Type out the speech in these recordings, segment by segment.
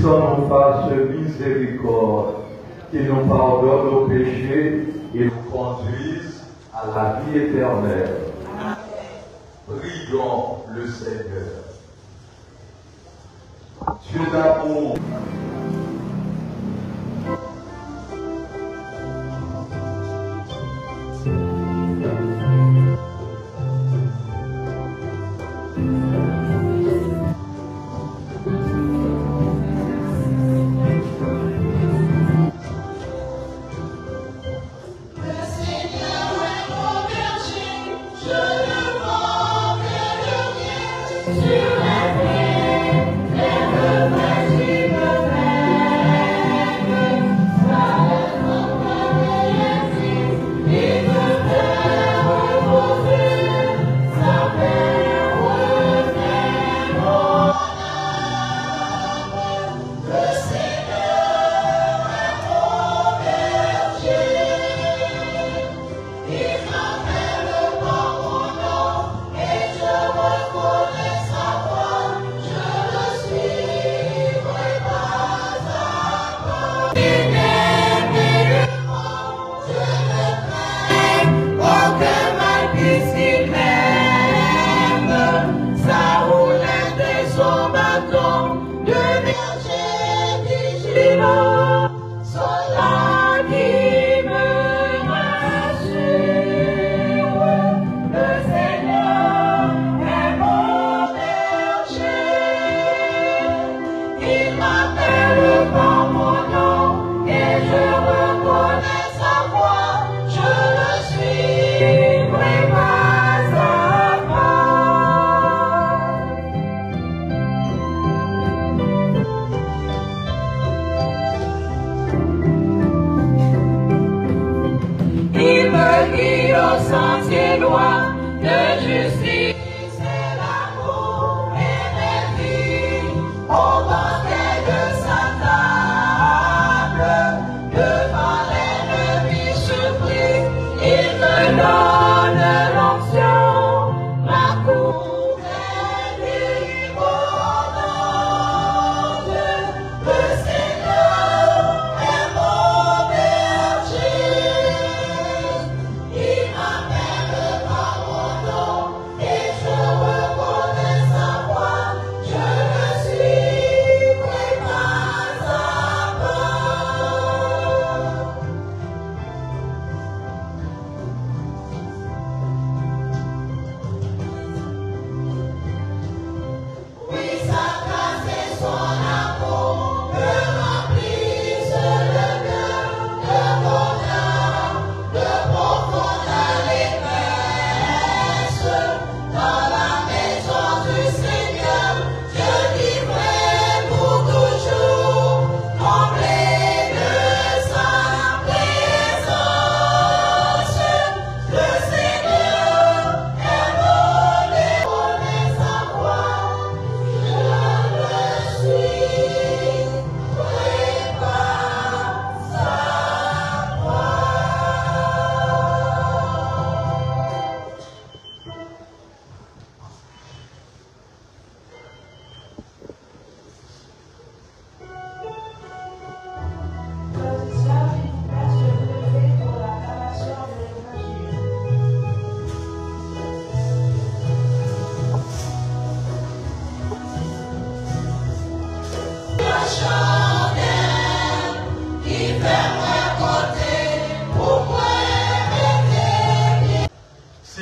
Sans nous fasse miséricorde, qu'il nous pardonne nos péchés et nous conduise à la vie éternelle. Prions le Seigneur. Dieu d'amour,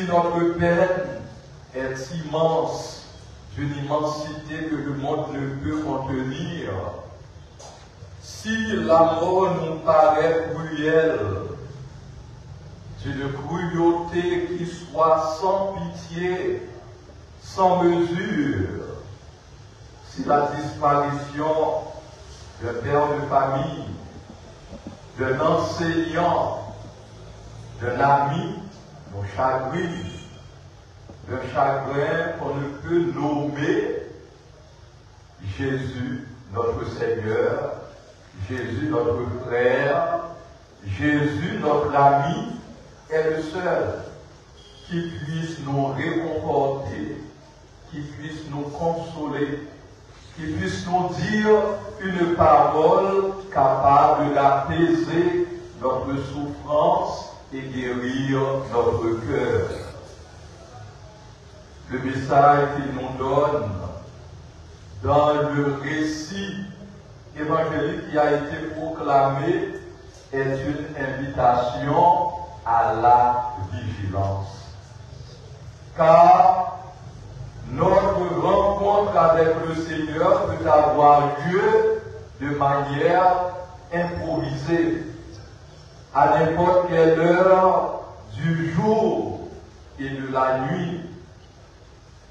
notre peine est immense, d'une immensité que le monde ne peut contenir. Si la mort nous paraît cruelle, d'une cruauté qui soit sans pitié, sans mesure, si la disparition d'un père de famille, d'un enseignant, d'un ami, nos chagrins, d'un chagrin qu'on ne peut nommer Jésus, notre Seigneur, Jésus, notre frère, Jésus, notre ami, est le seul qui puisse nous réconforter, qui puisse nous consoler, qui puisse nous dire une parole capable d'apaiser notre souffrance et guérir notre cœur. Le message qu'il nous donne dans le récit évangélique qui a été proclamé est une invitation à la vigilance. Car notre rencontre avec le Seigneur peut avoir lieu de manière improvisée, à n'importe quelle heure du jour et de la nuit.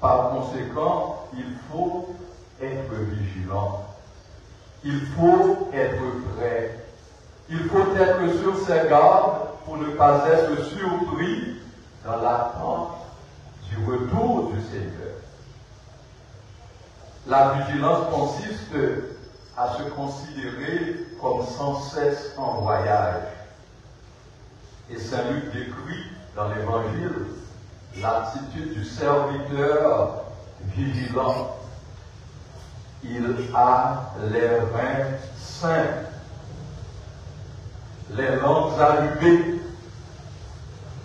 Par conséquent, il faut être vigilant. Il faut être prêt. Il faut être sur ses gardes pour ne pas être surpris dans l'attente du retour du Seigneur. La vigilance consiste à se considérer comme sans cesse en voyage. Et Saint Luc décrit dans l'Évangile l'attitude du serviteur vigilant. Il a les reins sains, les langues allumées,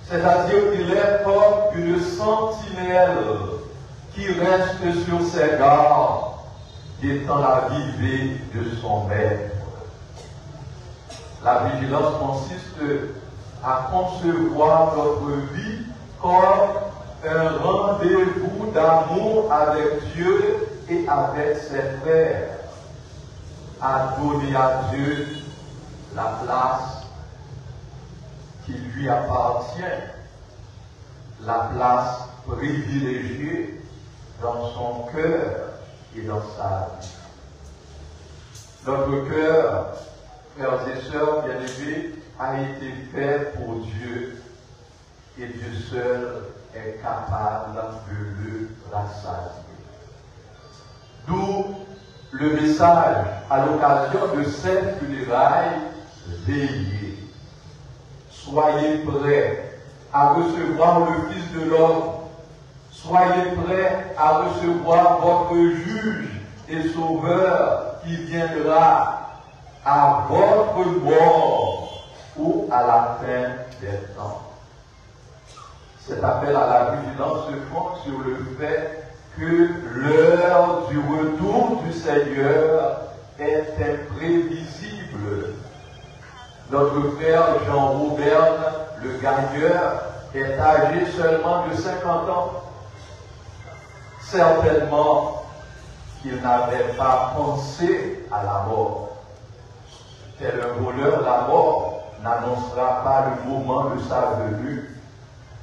c'est-à-dire qu'il est comme une sentinelle qui reste sur ses gardes, guettant la vivée de son maître. La vigilance consiste à concevoir notre vie comme un rendez-vous d'amour avec Dieu et avec ses frères, à donner à Dieu la place qui lui appartient, la place privilégiée dans son cœur et dans sa vie. Notre cœur, frères et sœurs bien-aimés, a été fait pour Dieu et Dieu seul est capable de le rassasier. D'où le message à l'occasion de cette funérailles, veillez. Soyez prêts à recevoir le Fils de l'homme. Soyez prêts à recevoir votre juge et sauveur qui viendra à votre mort ou à la fin des temps. Cet appel à la vigilance se fonde sur le fait que l'heure du retour du Seigneur est imprévisible. Notre frère Jean-Robert le gagneur est âgé seulement de 50 ans. Certainement qu'il n'avait pas pensé à la mort. Tel un voleur, la mort n'annoncera pas le moment de sa venue.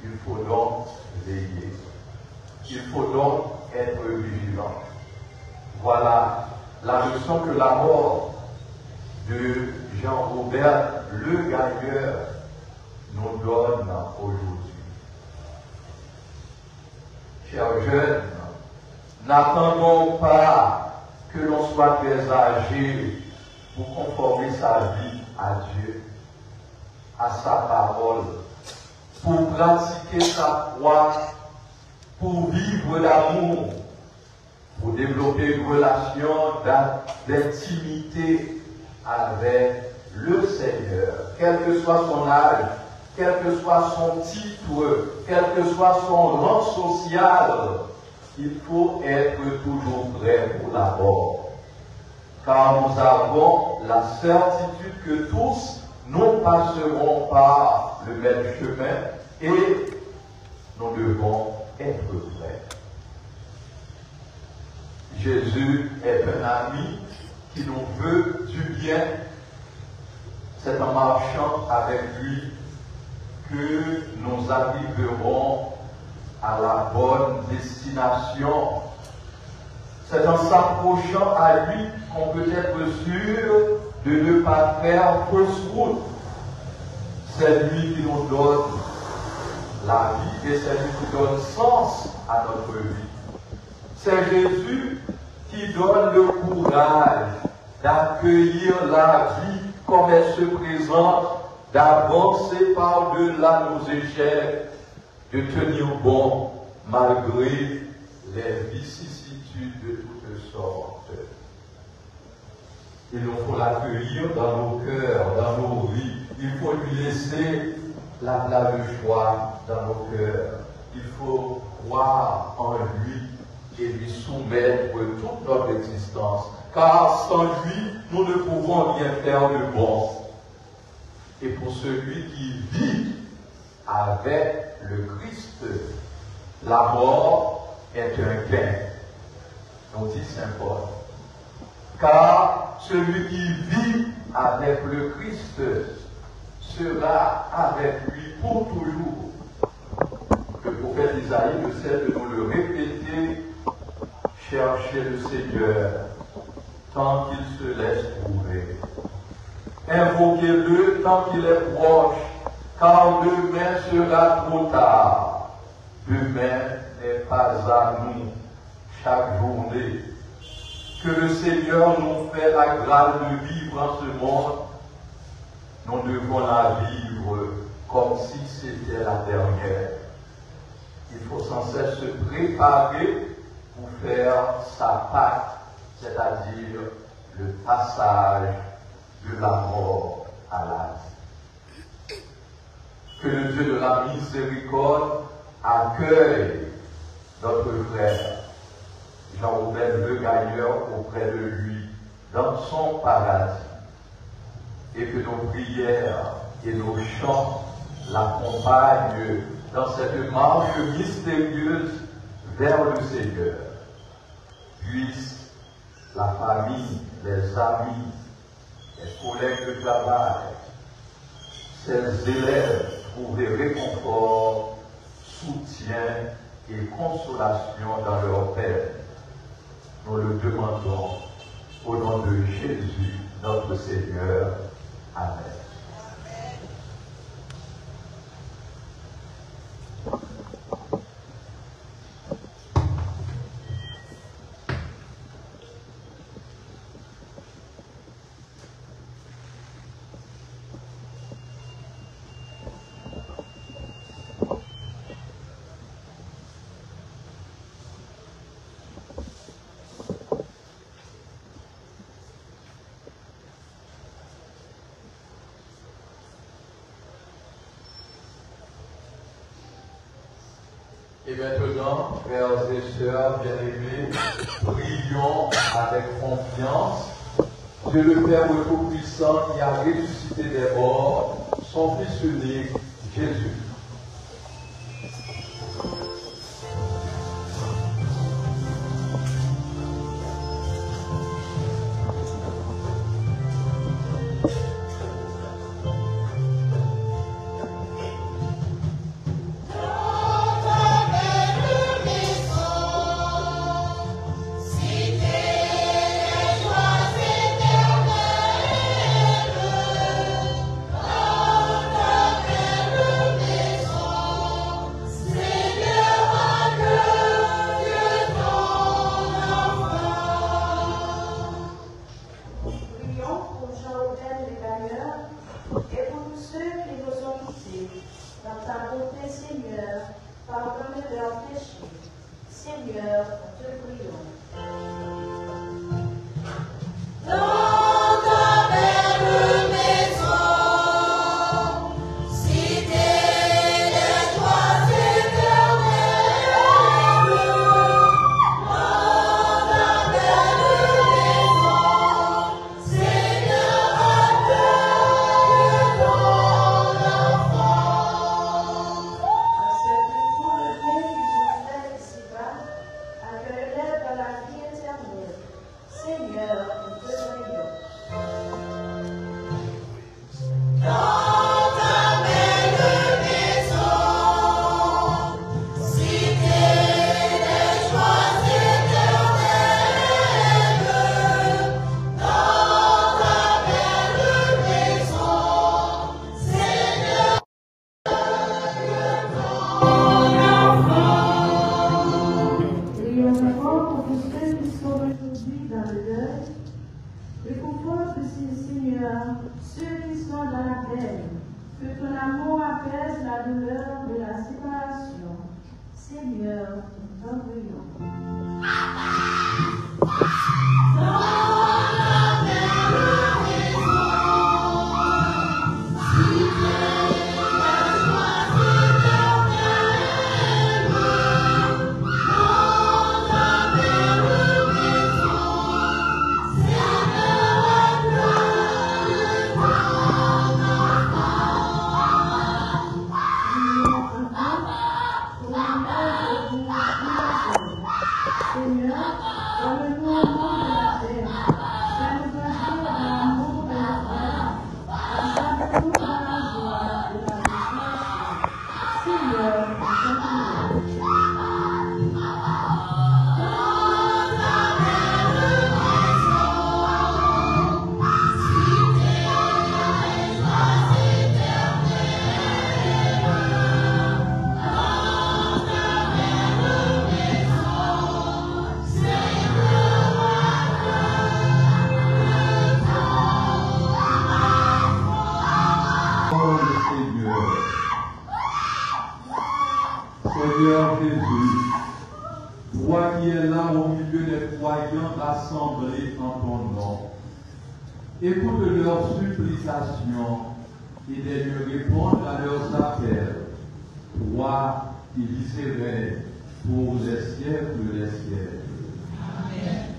Il faut donc veiller. Il faut donc être vigilant. Voilà la leçon que la mort de Jean-Robert le gagneur nous donne aujourd'hui. Chers jeunes, n'attendons pas que l'on soit très âgé pour conformer sa vie à Dieu, à sa parole, pour pratiquer sa foi, pour vivre l'amour, pour développer une relation d'intimité avec le Seigneur, quel que soit son âge, quel que soit son titre, quel que soit son rang social, il faut être toujours prêt pour la mort. Car nous avons la certitude que tous nous passerons par le même chemin et nous devons être prêts. Jésus est un ami qui nous veut du bien. C'est en marchant avec lui que nous arriverons à la bonne destination. C'est en s'approchant à lui qu'on peut être sûr de ne pas faire fausse route. C'est lui qui nous donne la vie et c'est lui qui donne sens à notre vie. C'est Jésus qui donne le courage d'accueillir la vie comme elle se présente, d'avancer par-delà nos échecs, de tenir bon malgré les vicissitudes de toutes sortes. Il nous faut l'accueillir dans nos cœurs, dans nos vies. Il faut lui laisser la place de choix dans nos cœurs. Il faut croire en lui et lui soumettre toute notre existence. Car sans lui, nous ne pouvons rien faire de bon. Et pour celui qui vit avec le Christ, la mort est un gain, nous dit Saint Paul. Car celui qui vit avec le Christ sera avec lui pour toujours. Le prophète Isaïe ne cesse de nous le répéter: cherchez le Seigneur tant qu'il se laisse trouver. Invoquez-le tant qu'il est proche, car demain sera trop tard. Demain n'est pas à nous chaque journée. Que le Seigneur nous fait la grâce de vivre en ce monde. Nous devons la vivre comme si c'était la dernière. Il faut sans cesse se préparer pour faire sa Pâque, c'est-à-dire le passage de la mort à la vie. Que le Dieu de la miséricorde accueille notre frère Jean-Robert Le Gailleur auprès de lui dans son paradis, et que nos prières et nos chants l'accompagnent dans cette marche mystérieuse vers le Seigneur. Puisse la famille, les amis, les collègues de travail, ces élèves trouver réconfort, soutien et consolation dans leur peine. Nous le demandons au nom de Jésus, notre Seigneur. Amen. Et maintenant, frères et sœurs bien-aimés, prions avec confiance Dieu le Père Tout-Puissant qui a ressuscité des morts, son Fils unique, Jésus. Seigneur, Seigneur Jésus, toi qui es là au milieu des croyants rassemblés en ton nom, écoute leurs supplications et de répondre à leurs appels, toi qui vis pour les siècles des siècles. Amen.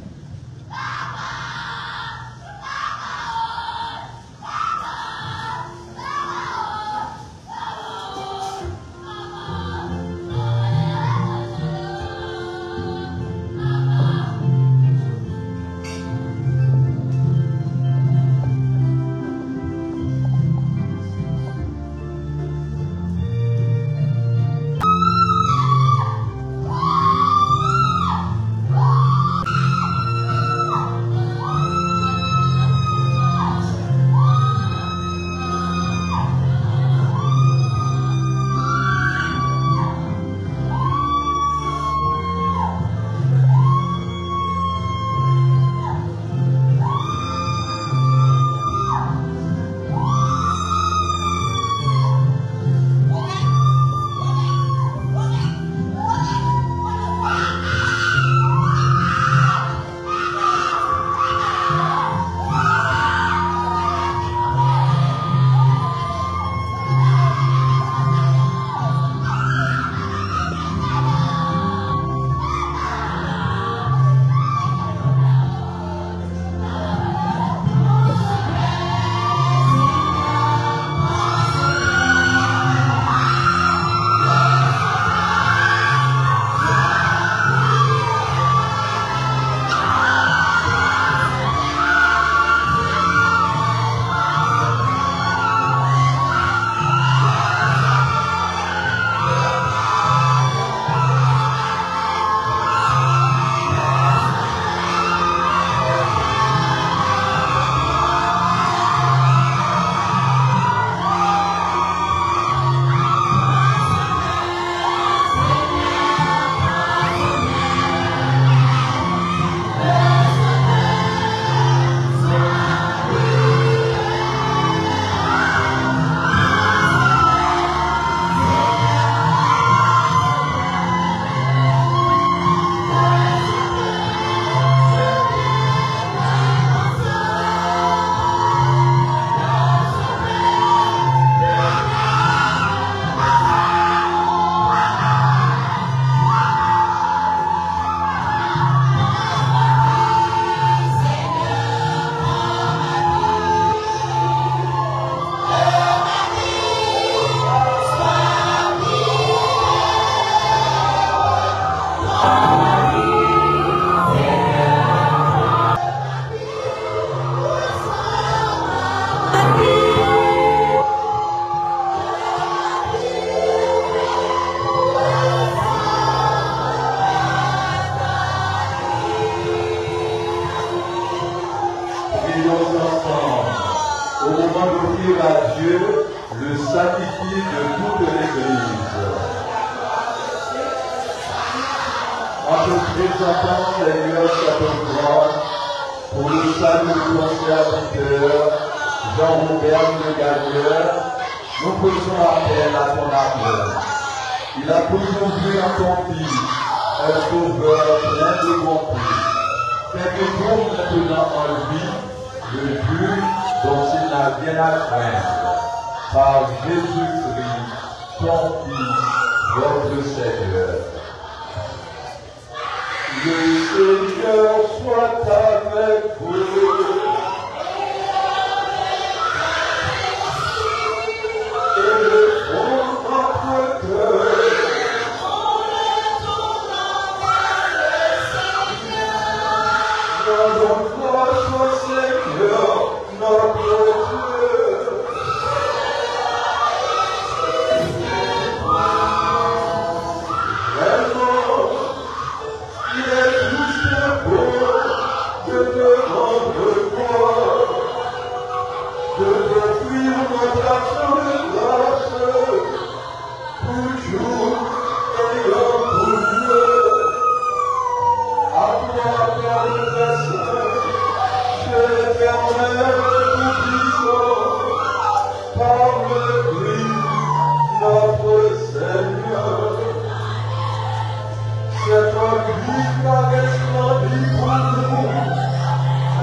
vie a resplendi pour nous.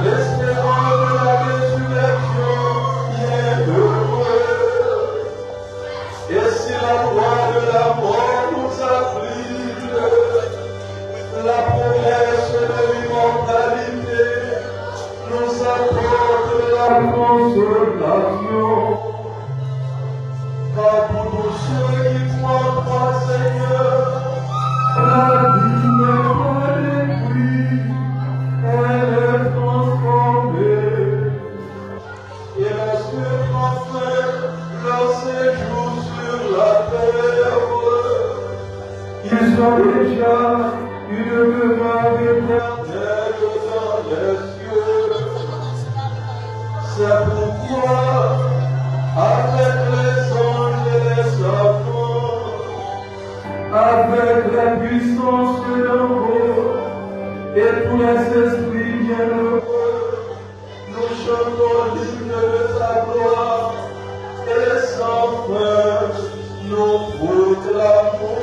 L'espérance de la résurrection est heureux. Et si la loi de la mort nous afflige, la promesse de l'immortalité nous apporte la consolation. Car pour tous ceux qui croient en toi, Seigneur, la vie n'est pas détruite, elle est transformée. Et lorsque enfin leur séjour sur la terre, ils ont déjà une demeure éternelle dans les cieux. C'est pourquoi, avec les anges et les enfants, avec la puissance de l'envoi et tous les esprits bienheureux, nous chantons l'hymne de ta gloire et sans fin nous proclamons.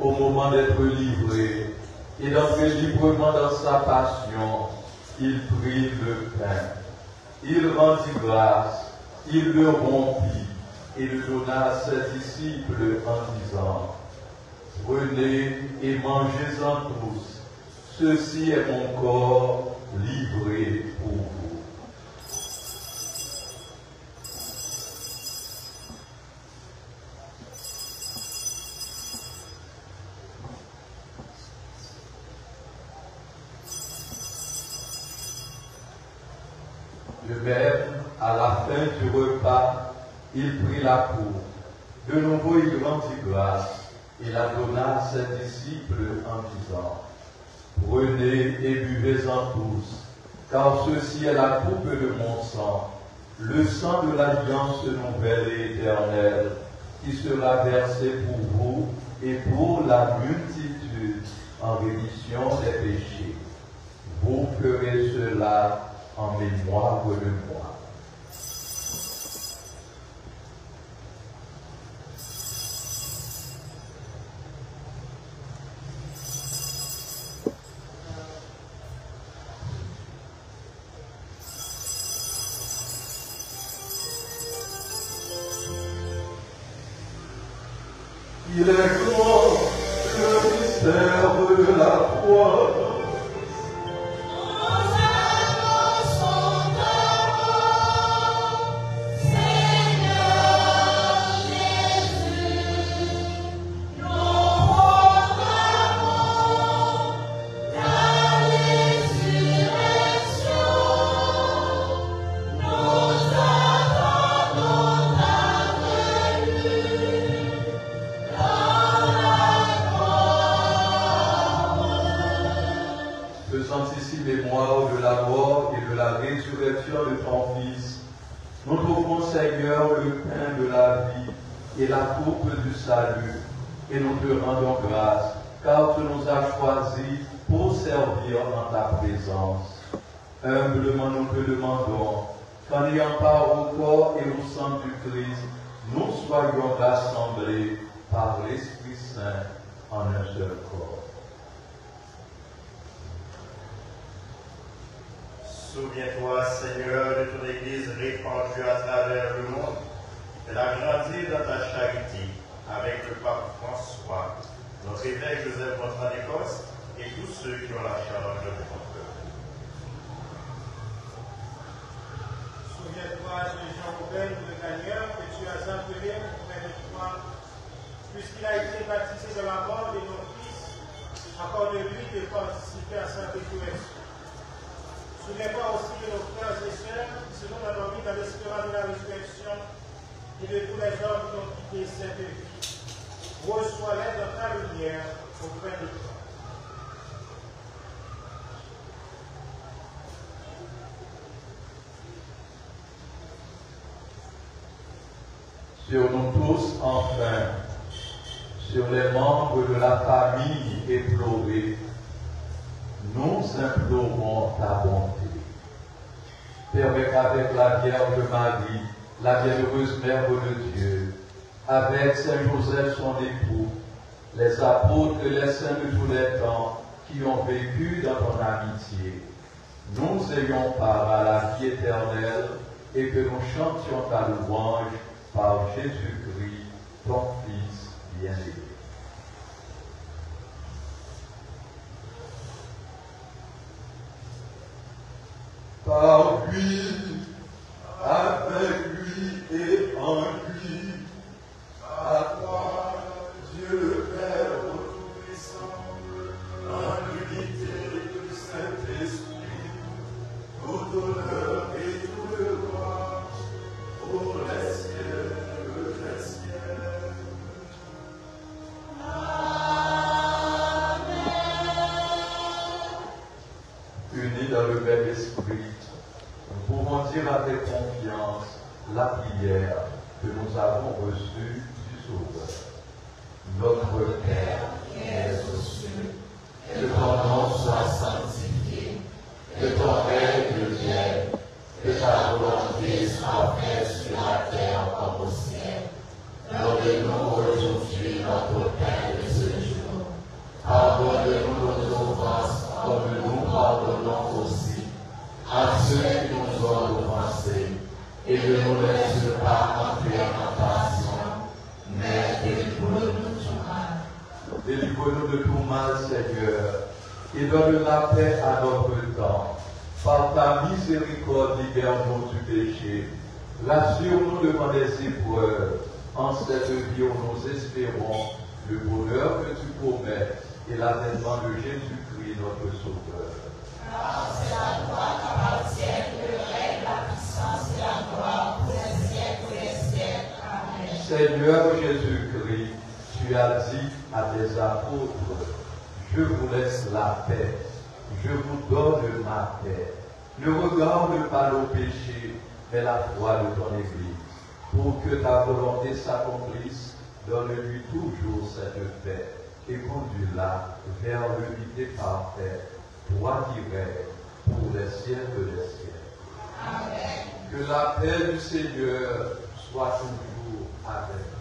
Au moment d'être livré et d'entrer librement dans sa passion, il prit le pain, il rendit grâce, il le rompit et le donna à ses disciples en disant: Prenez et mangez-en tous, ceci est mon corps livré pour vous. De même, à la fin du repas, il prit la coupe. De nouveau, il rendit grâce et la donna à ses disciples en disant: Prenez et buvez-en tous, car ceci est la coupe de mon sang, le sang de l'alliance nouvelle et éternelle, qui sera versé pour vous et pour la multitude en rémission des péchés. Vous ferez cela en mémoire de moi. Il est grand le mystère de la foi. De ton Fils, nous trouvons, Seigneur, le pain de la vie et la coupe du salut, et nous te rendons grâce, car tu nous as choisis pour servir en ta présence. Humblement nous te demandons, qu'en ayant part au corps et au sang du Christ, nous soyons rassemblés par l'Esprit Saint en un seul corps. Souviens-toi, Seigneur, de ton Église répandue à travers le monde. Elle a grandi dans ta charité avec le pape François, notre évêque Joseph Bertrand d'Écosse et tous ceux qui ont la charge de ton peuple. Souviens-toi de Jean-Robert le Gagneur que tu as appelé auprès de toi, puisqu'il a été baptisé de la mort de nos fils, accorde-lui de participer à sa résurrection. Souviens-toi aussi de nos frères et sœurs qui se sont endormis dans l'espérance de la résurrection et de tous les hommes qui ont quitté cette vie. Reçois-les dans ta lumière auprès de toi. Sur nous tous, enfin, sur les membres de la famille éplorée, nous implorons ta bonté. Permets qu'avec la Vierge Marie, la bienheureuse Mère de Dieu, avec Saint Joseph son époux, les apôtres et les saints de tous les temps qui ont vécu dans ton amitié, nous ayons part à la vie éternelle et que nous chantions ta louange par Jésus-Christ, ton Fils bien-aimé. Par lui, avec lui et en lui, à toi, Dieu le Père Tout-Puissant, en l'unité du Saint-Esprit, tout honneur et tout le gloire, pour les siècles des siècles. Amen. Unis dans le même esprit, nous pouvons dire avec confiance la prière que nous avons reçue du Sauveur. Notre Père qui es aux cieux, que ton nom soit sanctifié, que ton règne vienne, que ta volonté soit faite sur la terre comme au ciel. Donne-nous aujourd'hui notre pain de ce jour. Pardonne-nous nos offenses comme nous pardonnons aussi à ceux qui nous ont offensés, et ne nous laisse pas entrer en tentation, mais délivre-nous du mal. Délivre-nous de tout mal, Seigneur, et donne la paix à notre temps. Par ta miséricorde, libère-nous du péché. Rassure-nous devant les épreuves. En cette vie où nous espérons le bonheur que tu promets et l'avènement de Jésus-Christ, notre Sauveur. Car c'est à toi qu'appartiennent le règne, la puissance et la gloire pour les siècles et les siècles. Amen. Seigneur Jésus-Christ, tu as dit à tes apôtres, je vous laisse la paix, je vous donne ma paix. Ne regarde pas nos péchés, mais la foi de ton Église. Pour que ta volonté s'accomplisse, donne-lui toujours cette paix et conduis-la vers l'unité parfaite. Toi qui règnes pour les siècles des siècles. Amen. Que la paix du Seigneur soit toujours avec vous.